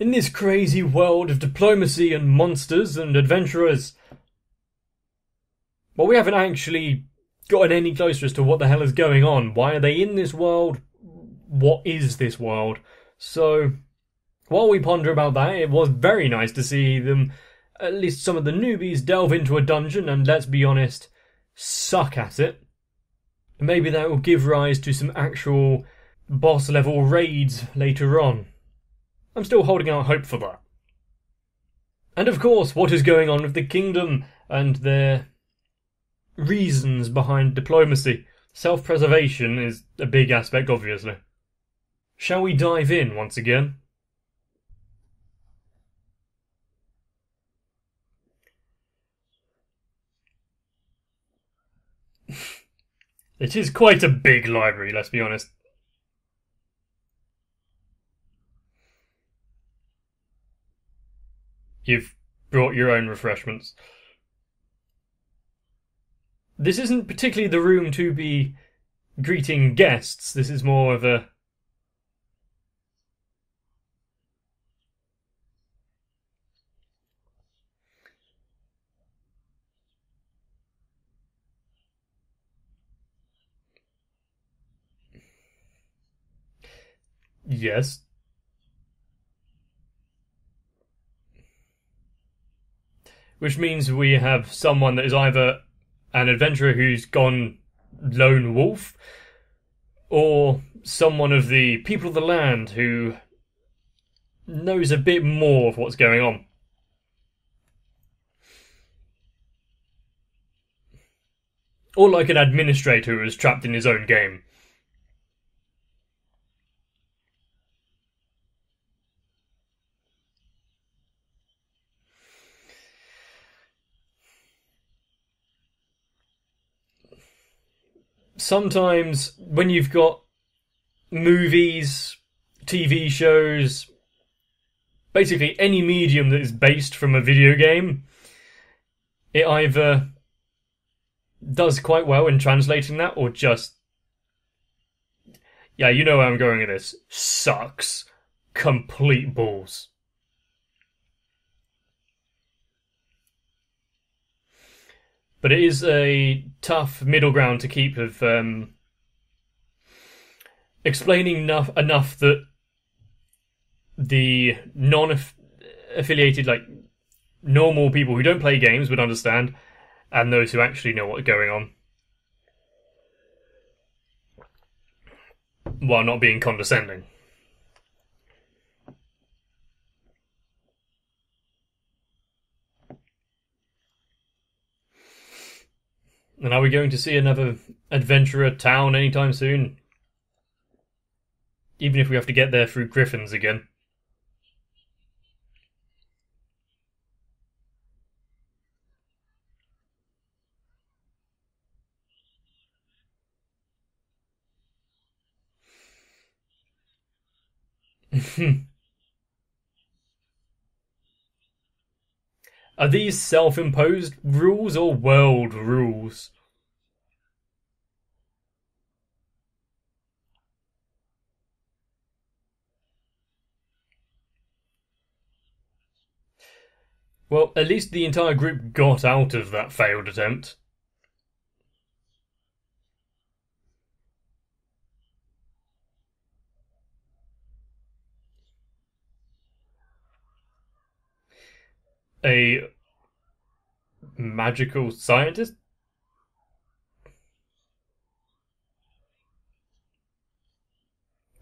In this crazy world of diplomacy and monsters and adventurers, well, we haven't actually gotten any closer as to what the hell is going on. Why are they in this world? What is this world? So, while we ponder about that, it was very nice to see them, at least some of the newbies, delve into a dungeon and, let's be honest, suck at it. Maybe that will give rise to some actual boss level raids later on. I'm still holding out hope for that. And of course, what is going on with the kingdom and their reasons behind diplomacy. Self-preservation is a big aspect, obviously. Shall we dive in once again? It is quite a big library, let's be honest. You've brought your own refreshments. This isn't particularly the room to be greeting guests. This is more of a... Yes. Which means we have someone that is either an adventurer who's gone lone wolf, or someone of the people of the land who knows a bit more of what's going on. Or like an administrator who is trapped in his own game. Sometimes when you've got movies, TV shows, basically any medium that is based from a video game, it either does quite well in translating that, or just, yeah, you know where I'm going with this, sucks. Complete balls. But it is a tough middle ground to keep of explaining enough that the non-affiliated, like normal people who don't play games would understand, and those who actually know what's going on, while not being condescending. And are we going to see another adventurer town anytime soon? Even if we have to get there through griffins again. Are these self-imposed rules or world rules? Well, at least the entire group got out of that failed attempt. A magical scientist?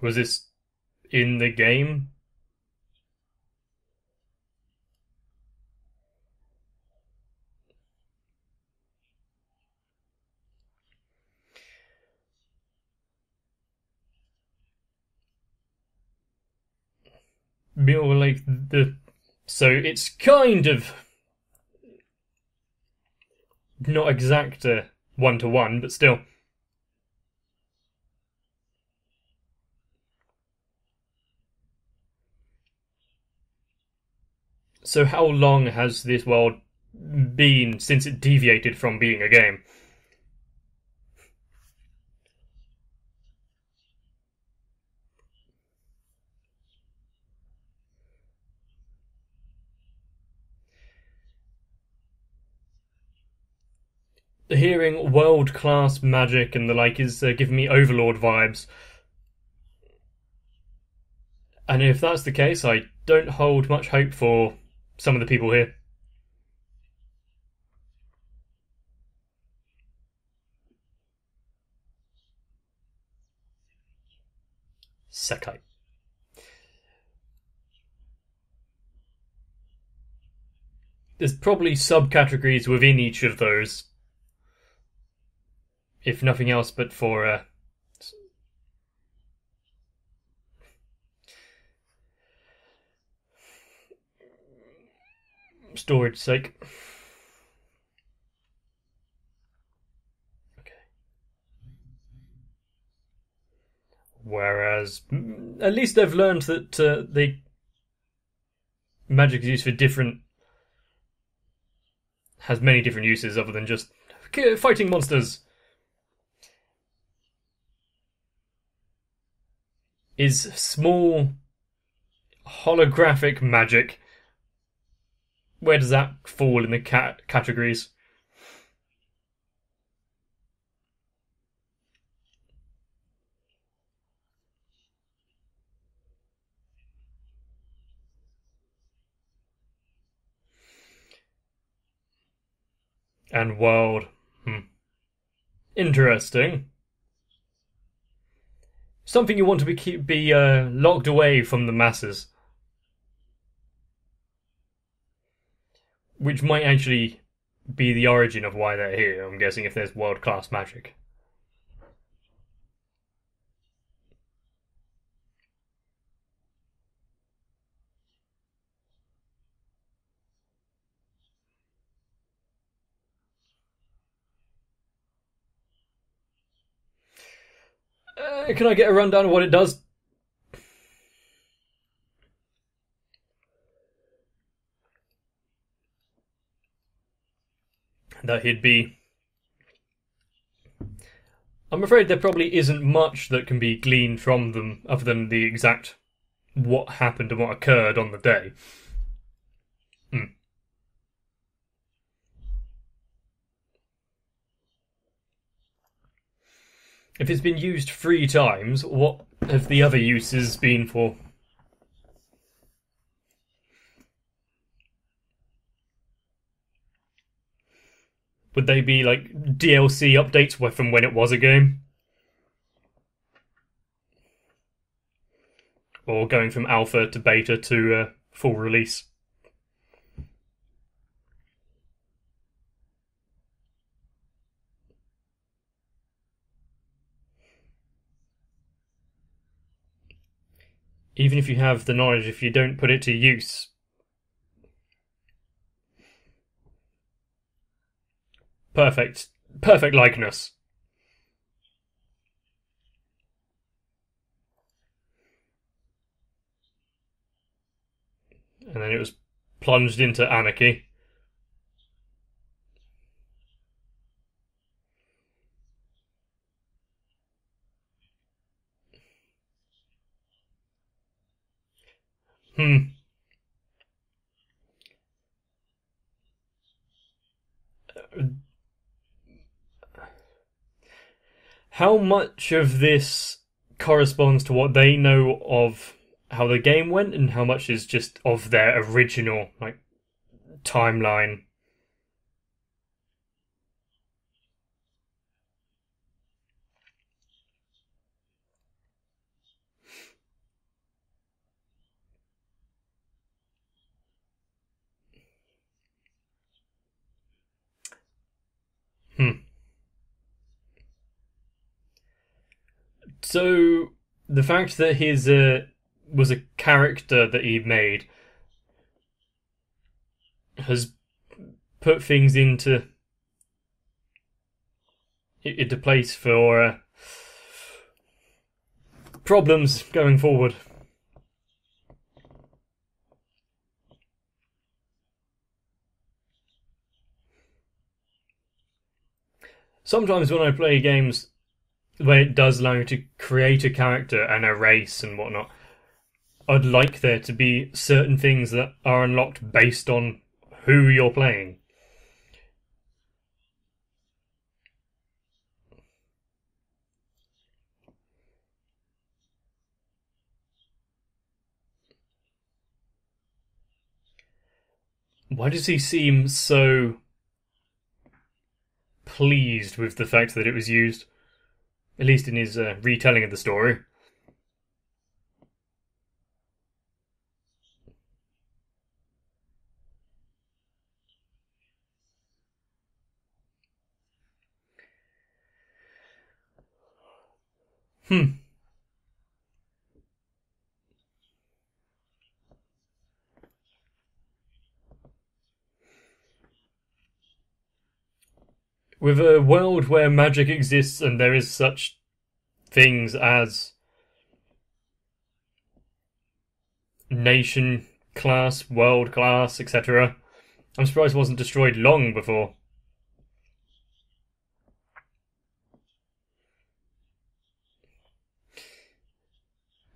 Was this in the game? Or like the... So it's kind of not exact one-to-one, but still. So how long has this world been since it deviated from being a game? hearing world-class magic and the like is giving me Overlord vibes. And if that's the case, I don't hold much hope for some of the people here. Sekai. There's probably subcategories within each of those, if nothing else but for storage sake. Okay. Whereas, at least they've learned that magic is used for has many different uses other than just fighting monsters. Is small holographic magic. Where does that fall in the categories? And world. Interesting. Something you want to be locked away from the masses. Which might actually be the origin of why they're here, I'm guessing, if there's world-class magic. Can I get a rundown of what it does? That he'd be... I'm afraid there probably isn't much that can be gleaned from them other than the exact what happened and what occurred on the day. If it's been used 3 times, what have the other uses been for? Would they be like DLC updates from when it was a game? Or going from alpha to beta to full release? Even if you have the knowledge, if you don't put it to use. Perfect likeness. And then it was plunged into anarchy. How much of this corresponds to what they know of how the game went, and how much is just of their original timeline? So the fact that his was a character that he made has put things into place for problems going forward. Sometimes when I play games where it does allow you to create a character and a race and whatnot, I'd like there to be certain things that are unlocked based on who you're playing. Why does he seem so pleased with the fact that it was used? At least in his retelling of the story. Hmm. With a world where magic exists and there is such things as nation class, world class, etc., I'm surprised it wasn't destroyed long before.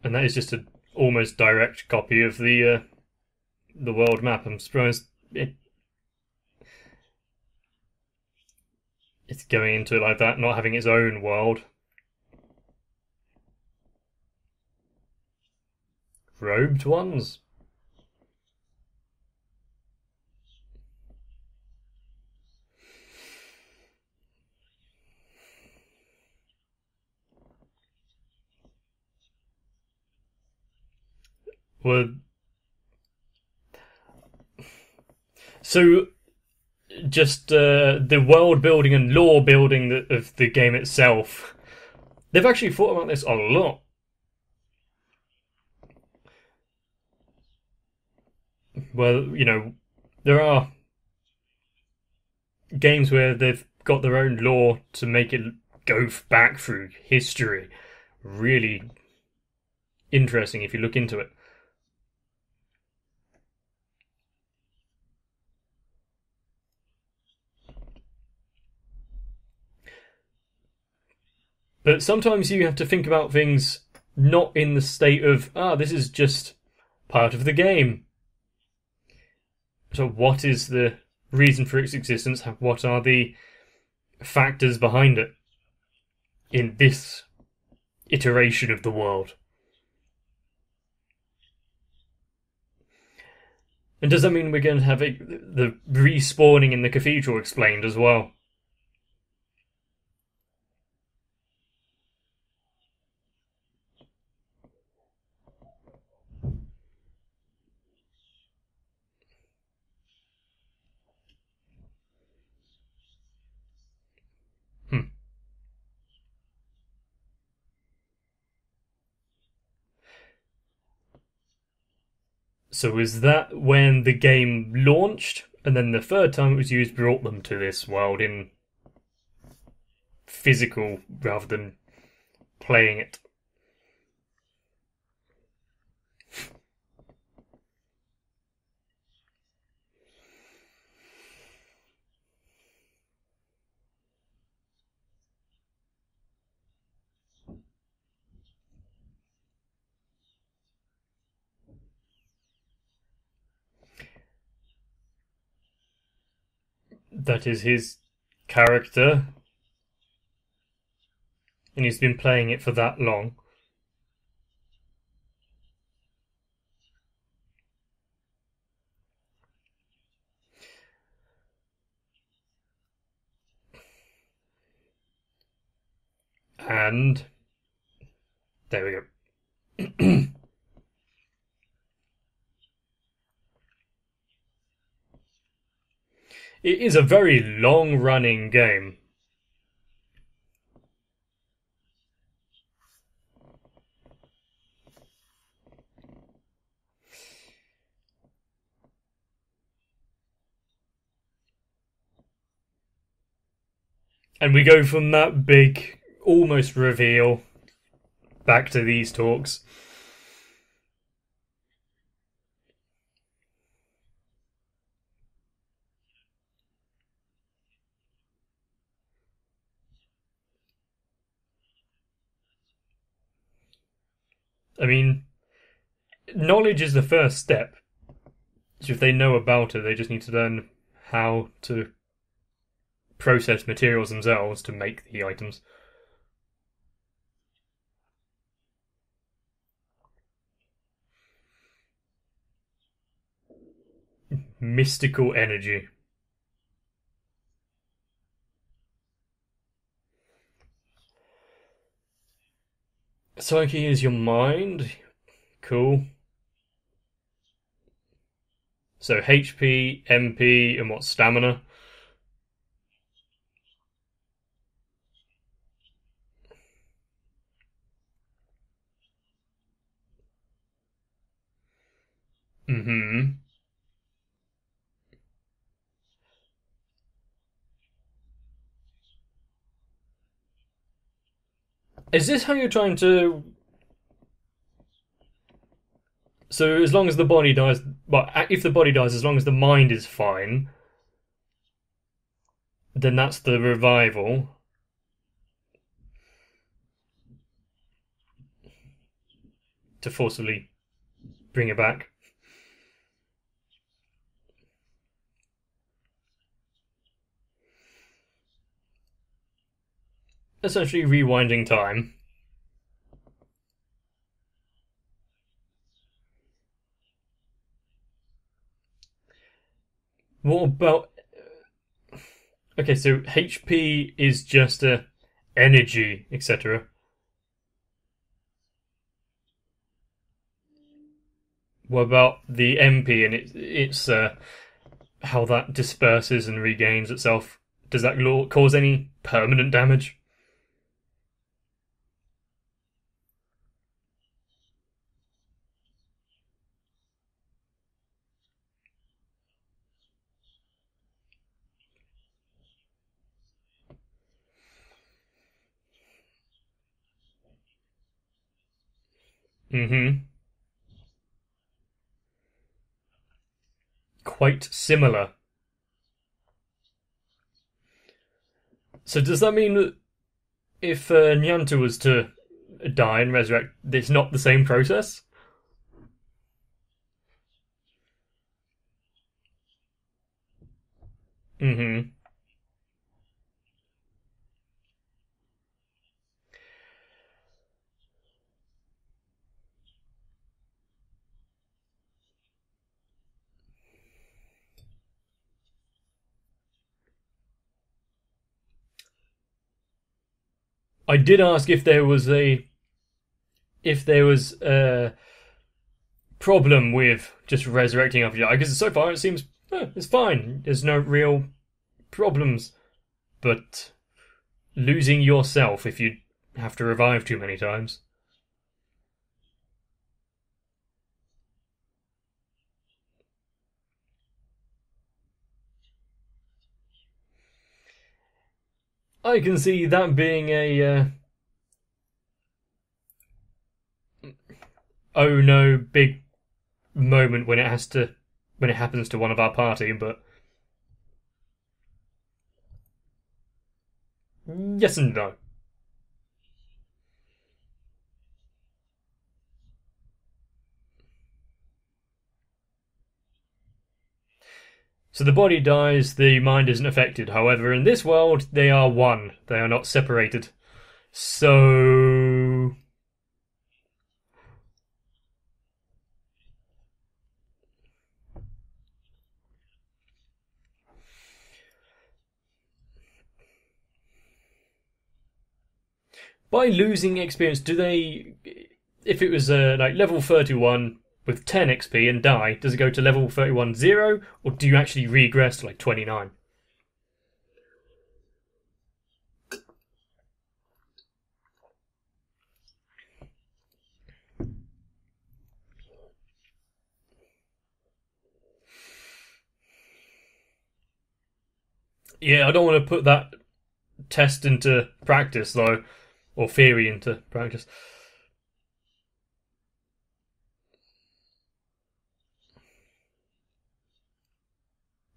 And that is just an almost direct copy of the world map. I'm surprised it's going into it like that, not having its own world. Robed ones? Were so just the world building and lore building of the game itself. They've actually thought about this a lot. Well, there are games where they've got their own lore to make it go back through history. Really interesting if you look into it. But sometimes you have to think about things not in the state of, this is just part of the game. So what is the reason for its existence? What are the factors behind it in this iteration of the world? And does that mean we're going to have the respawning in the cathedral explained as well? Hmm. So is that when the game launched, and then the third time it was used brought them to this world in physical rather than playing it? That is his character, and he's been playing it for that long. And there we go. It is a very long running game. And we go from that big, almost reveal, back to these talks. I mean, knowledge is the first step. So if they know about it, they just need to learn how to process materials themselves to make the items. Mystical energy. Psyche is your mind. Cool. So HP, MP, and what, stamina? Mm-hmm. Is this how you're trying to... So as long as the body dies... Well, if the body dies, as long as the mind is fine, then that's the revival. To forcibly bring it back. Essentially rewinding time. What about... Okay, so HP is just a energy, etc. What about the MP and it's how that disperses and regains itself? Does that cause any permanent damage? Mm-hmm. Quite similar. So does that mean that if Nyanta was to die and resurrect, it's not the same process? Mm-hmm. I did ask if there was a problem with just resurrecting after you die, because so far it seems it's fine. There's no real problems, but losing yourself if you have to revive too many times. I can see that being a oh no big moment when it happens to one of our party, but yes and no. So the body dies, the mind isn't affected. However, in this world, they are one. They are not separated. So by losing experience, do they? If it was like level 31 with 10 XP and die, does it go to level 31 0, or do you actually regress to like 29? Yeah, I don't want to put that test into practice though, or theory into practice.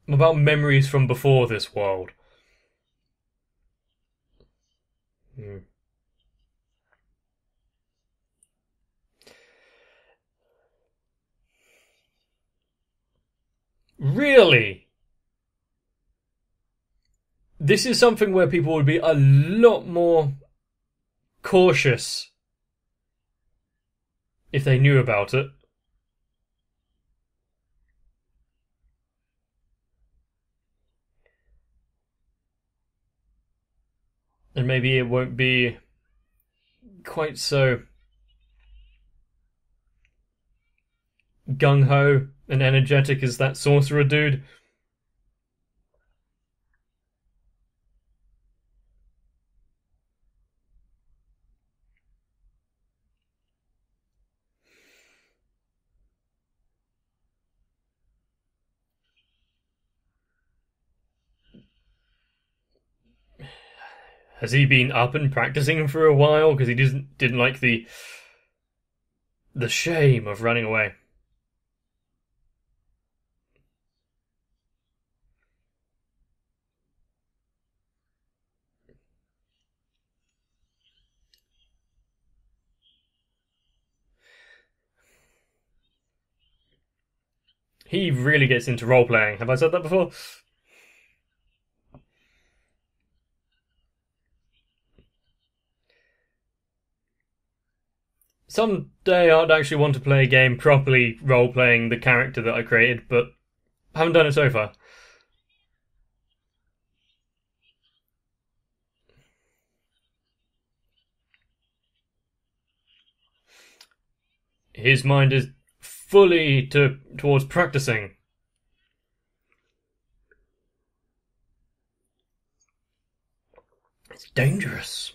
About memories from before this world. Hmm. Really? This is something where people would be a lot more cautious if they knew about it. And maybe it won't be quite so gung-ho and energetic as that sorcerer dude. Has he been up and practicing for a while? Because he didn't like the shame of running away. He really gets into role playing. Have I said that before? Someday I'd actually want to play a game properly role playing the character that I created, but I haven't done it so far. His mind is fully towards practicing. It's dangerous.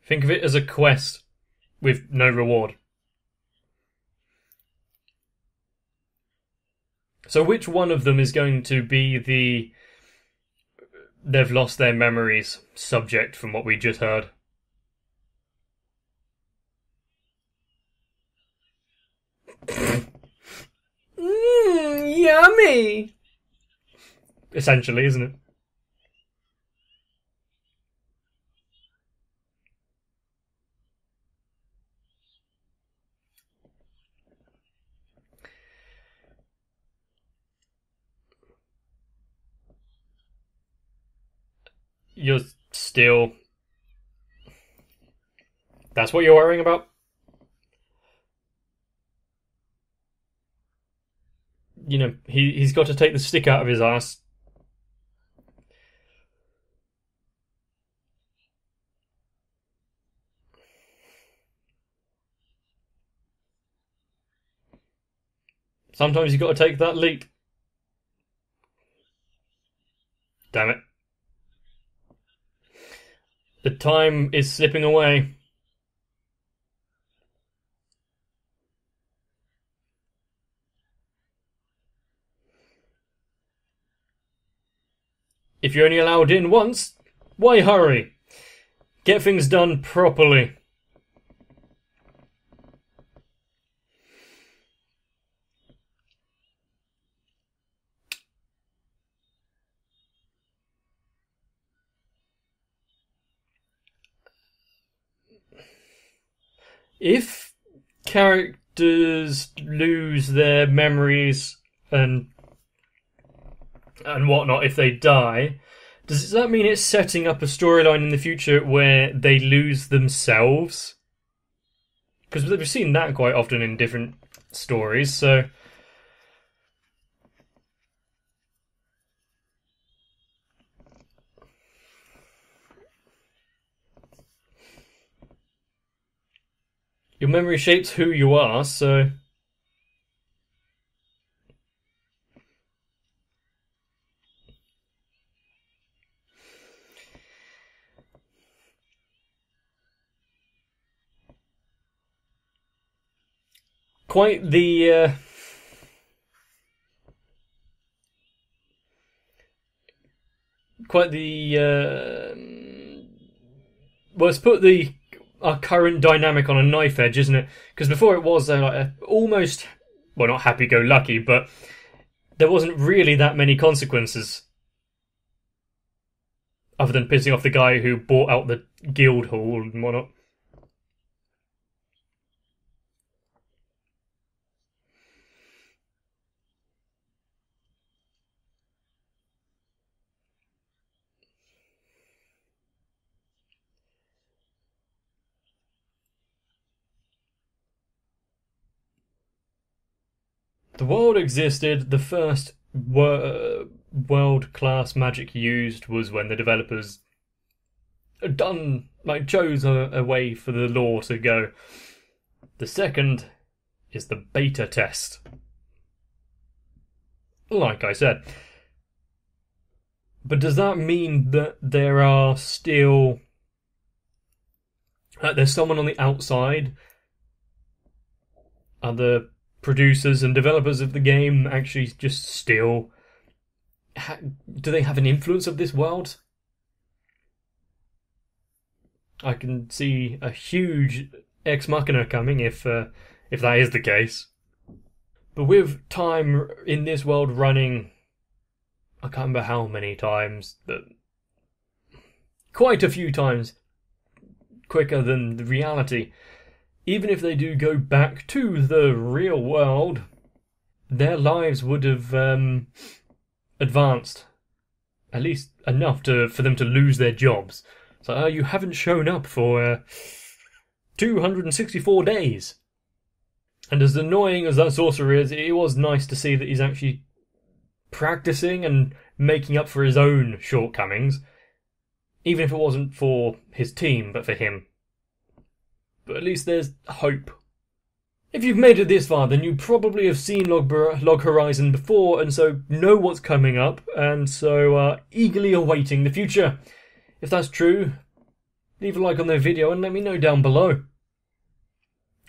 Think of it as a quest with no reward. So which one of them is going to be the they've lost their memories subject from what we just heard? Yummy! Essentially, isn't it? You're still... That's what you're worrying about? You know, he's got to take the stick out of his ass. Sometimes you've got to take that leap. Damn it. The time is slipping away. If you're only allowed in once, why hurry? Get things done properly. If characters lose their memories and whatnot, if they die, does that mean it's setting up a storyline in the future where they lose themselves? Because we've seen that quite often in different stories, so... Your memory shapes who you are, so... Quite the... well, let's put our current dynamic on a knife edge, isn't it? Because before it was like almost, well, not happy-go-lucky, but there wasn't really that many consequences. Other than pissing off the guy who bought out the guild hall and whatnot. The world existed, the first world-class magic used was when the developers chose a way for the lore to go. The second is the beta test. Like I said. But does that mean that there are still... there's someone on the outside? Are the producers and developers of the game actually just still... do they have an influence of this world? I can see a huge ex machina coming if that is the case. But with time in this world running, I can't remember how many times, but quite a few times quicker than the reality. Even if they do go back to the real world, their lives would have advanced at least enough for them to lose their jobs. So, you haven't shown up for 264 days. And as annoying as that sorcerer is, it was nice to see that he's actually practicing and making up for his own shortcomings. Even if it wasn't for his team, but for him. But at least there's hope. If you've made it this far, then you probably have seen Log Horizon before, and so know what's coming up, and so eagerly awaiting the future. If that's true, leave a like on the video and let me know down below.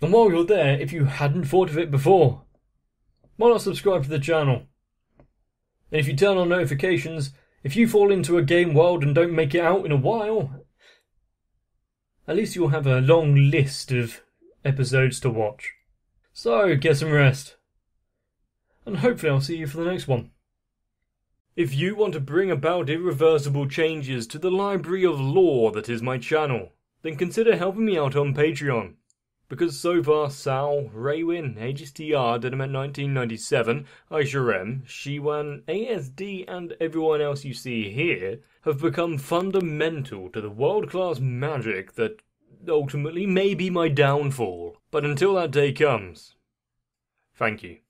And while you're there, if you hadn't thought of it before, why not subscribe to the channel? And if you turn on notifications, if you fall into a game world and don't make it out in a while, at least you'll have a long list of episodes to watch. So, get some rest. And hopefully I'll see you for the next one. If you want to bring about irreversible changes to the library of lore that is my channel, then consider helping me out on Patreon. Because so far Sal, Raywin, AGSTR, Dynamite 1997, Aisharem, Shiwan, ASD and everyone else you see here have become fundamental to the world-class magic that ultimately may be my downfall. But until that day comes, thank you.